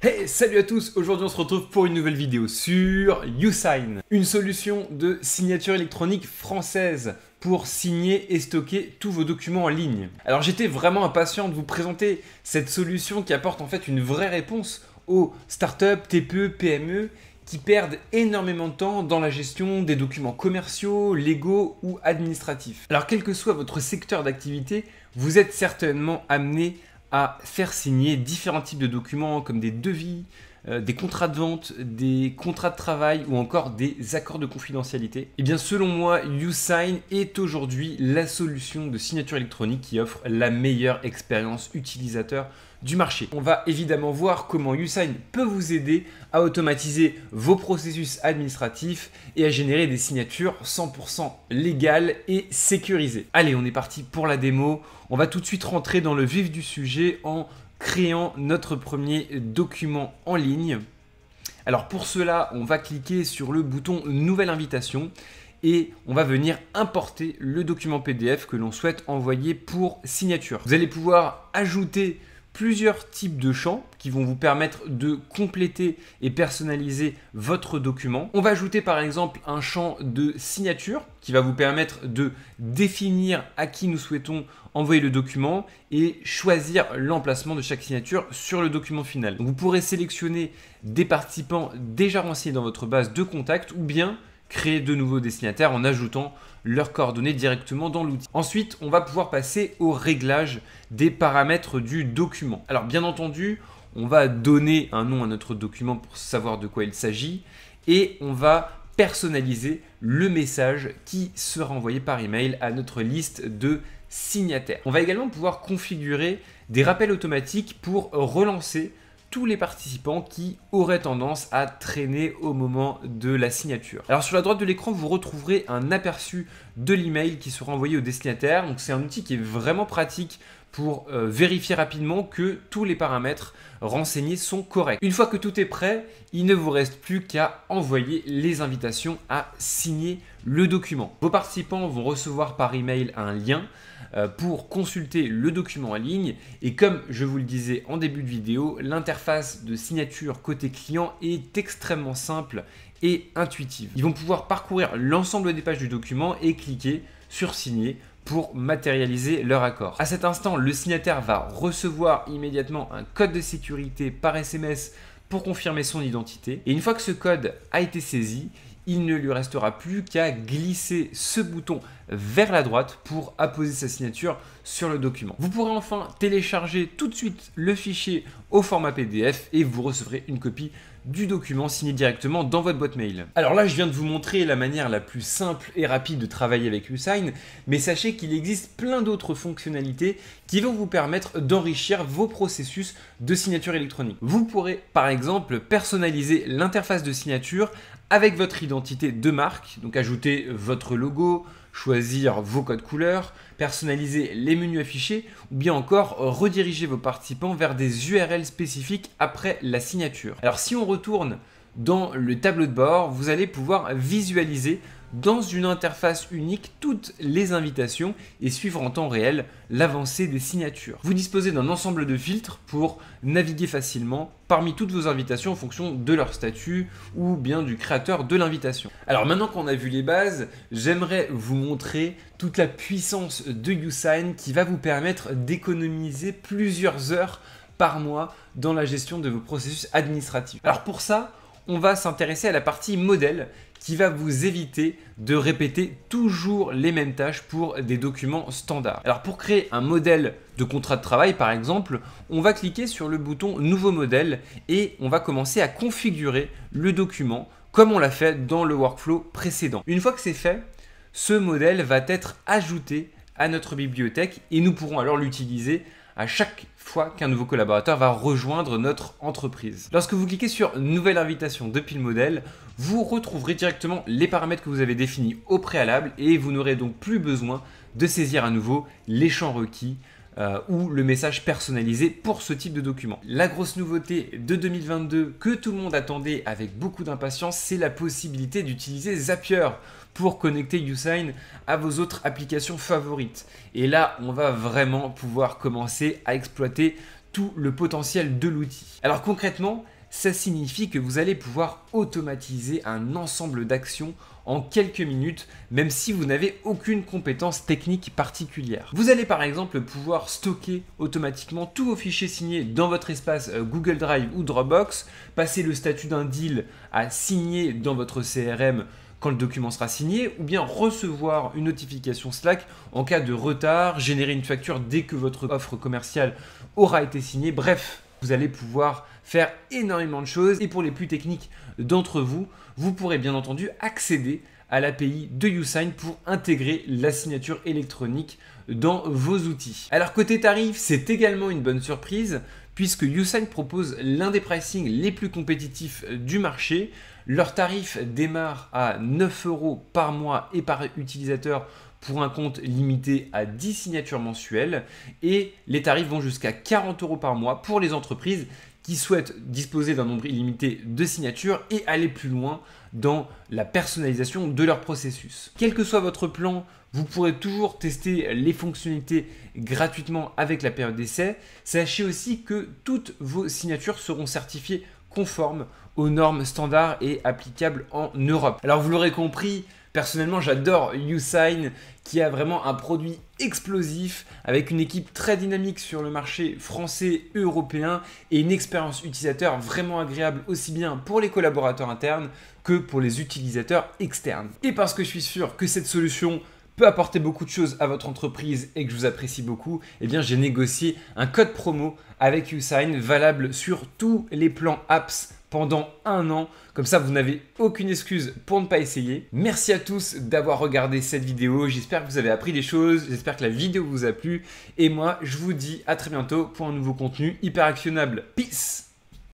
Hey, salut à tous! Aujourd'hui on se retrouve pour une nouvelle vidéo sur YouSign, une solution de signature électronique française pour signer et stocker tous vos documents en ligne. Alors j'étais vraiment impatient de vous présenter cette solution qui apporte en fait une vraie réponse aux startups, TPE, PME qui perdent énormément de temps dans la gestion des documents commerciaux, légaux ou administratifs. Alors quel que soit votre secteur d'activité, vous êtes certainement amené à faire signer différents types de documents comme des devis, des contrats de vente, des contrats de travail ou encore des accords de confidentialité. Et bien selon moi, YouSign est aujourd'hui la solution de signature électronique qui offre la meilleure expérience utilisateur du marché. On va évidemment voir comment YouSign peut vous aider à automatiser vos processus administratifs et à générer des signatures 100% légales et sécurisées. Allez, on est parti pour la démo. On va tout de suite rentrer dans le vif du sujet en créant notre premier document en ligne. Alors pour cela, on va cliquer sur le bouton Nouvelle invitation et on va venir importer le document PDF que l'on souhaite envoyer pour signature. Vous allez pouvoir ajouter plusieurs types de champs qui vont vous permettre de compléter et personnaliser votre document. On va ajouter par exemple un champ de signature qui va vous permettre de définir à qui nous souhaitons envoyer le document et choisir l'emplacement de chaque signature sur le document final. Donc vous pourrez sélectionner des participants déjà renseignés dans votre base de contacts ou bien créer de nouveaux destinataires en ajoutant leurs coordonnées directement dans l'outil. Ensuite, on va pouvoir passer au réglage des paramètres du document. Alors bien entendu, on va donner un nom à notre document pour savoir de quoi il s'agit et on va personnaliser le message qui sera envoyé par email à notre liste de signataires. On va également pouvoir configurer des rappels automatiques pour relancer tous les participants qui auraient tendance à traîner au moment de la signature. Alors sur la droite de l'écran, vous retrouverez un aperçu de l'email qui sera envoyé au destinataire. Donc c'est un outil qui est vraiment pratique pour vérifier rapidement que tous les paramètres renseignés sont corrects. Une fois que tout est prêt, il ne vous reste plus qu'à envoyer les invitations à signer le document. Vos participants vont recevoir par email un lien pour consulter le document en ligne et comme je vous le disais en début de vidéo, l'interface de signature côté client est extrêmement simple et intuitive. Ils vont pouvoir parcourir l'ensemble des pages du document et cliquer sur signer pour matérialiser leur accord. À cet instant, le signataire va recevoir immédiatement un code de sécurité par SMS pour confirmer son identité. Et une fois que ce code a été saisi, il ne lui restera plus qu'à glisser ce bouton vers la droite pour apposer sa signature sur le document. Vous pourrez enfin télécharger tout de suite le fichier au format PDF et vous recevrez une copie du document signé directement dans votre boîte mail. Alors là, je viens de vous montrer la manière la plus simple et rapide de travailler avec YouSign, mais sachez qu'il existe plein d'autres fonctionnalités qui vont vous permettre d'enrichir vos processus de signature électronique. Vous pourrez par exemple personnaliser l'interface de signature avec votre identité de marque, donc ajouter votre logo, choisir vos codes couleurs, personnaliser les menus affichés ou bien encore rediriger vos participants vers des URL spécifiques après la signature. Alors si on retourne dans le tableau de bord, vous allez pouvoir visualiser dans une interface unique toutes les invitations et suivre en temps réel l'avancée des signatures. Vous disposez d'un ensemble de filtres pour naviguer facilement parmi toutes vos invitations en fonction de leur statut ou bien du créateur de l'invitation. Alors maintenant qu'on a vu les bases, j'aimerais vous montrer toute la puissance de YouSign qui va vous permettre d'économiser plusieurs heures par mois dans la gestion de vos processus administratifs. Alors pour ça, on va s'intéresser à la partie modèle qui va vous éviter de répéter toujours les mêmes tâches pour des documents standards. Alors pour créer un modèle de contrat de travail par exemple, on va cliquer sur le bouton Nouveau modèle et on va commencer à configurer le document comme on l'a fait dans le workflow précédent. Une fois que c'est fait, ce modèle va être ajouté à notre bibliothèque et nous pourrons alors l'utiliser à chaque fois qu'un nouveau collaborateur va rejoindre notre entreprise. Lorsque vous cliquez sur Nouvelle invitation depuis le modèle, vous retrouverez directement les paramètres que vous avez définis au préalable et vous n'aurez donc plus besoin de saisir à nouveau les champs requis ou le message personnalisé pour ce type de document. La grosse nouveauté de 2022 que tout le monde attendait avec beaucoup d'impatience, c'est la possibilité d'utiliser Zapier pour connecter YouSign à vos autres applications favorites. Et là, on va vraiment pouvoir commencer à exploiter tout le potentiel de l'outil. Alors concrètement, ça signifie que vous allez pouvoir automatiser un ensemble d'actions en quelques minutes, même si vous n'avez aucune compétence technique particulière. Vous allez par exemple pouvoir stocker automatiquement tous vos fichiers signés dans votre espace Google Drive ou Dropbox, passer le statut d'un deal à signer dans votre CRM quand le document sera signé, ou bien recevoir une notification Slack en cas de retard, générer une facture dès que votre offre commerciale aura été signée. Bref, vous allez pouvoir faire énormément de choses et pour les plus techniques d'entre vous, vous pourrez bien entendu accéder à l'API de YouSign pour intégrer la signature électronique dans vos outils. Alors côté tarif, c'est également une bonne surprise puisque YouSign propose l'un des pricing les plus compétitifs du marché. Leur tarif démarre à 9 € par mois et par utilisateur pour un compte limité à 10 signatures mensuelles et les tarifs vont jusqu'à 40 € par mois pour les entreprises qui souhaitent disposer d'un nombre illimité de signatures et aller plus loin dans la personnalisation de leur processus. Quel que soit votre plan, vous pourrez toujours tester les fonctionnalités gratuitement avec la période d'essai. Sachez aussi que toutes vos signatures seront certifiées conformes aux normes standards et applicables en Europe. Alors vous l'aurez compris, personnellement j'adore YouSign qui a vraiment un produit explosif avec une équipe très dynamique sur le marché français et européen et une expérience utilisateur vraiment agréable aussi bien pour les collaborateurs internes que pour les utilisateurs externes. Et parce que je suis sûr que cette solution peut apporter beaucoup de choses à votre entreprise et que je vous apprécie beaucoup, eh bien j'ai négocié un code promo avec YouSign valable sur tous les plans apps pendant 1 an. Comme ça, vous n'avez aucune excuse pour ne pas essayer. Merci à tous d'avoir regardé cette vidéo. J'espère que vous avez appris des choses. J'espère que la vidéo vous a plu. Et moi, je vous dis à très bientôt pour un nouveau contenu hyper actionnable. Peace!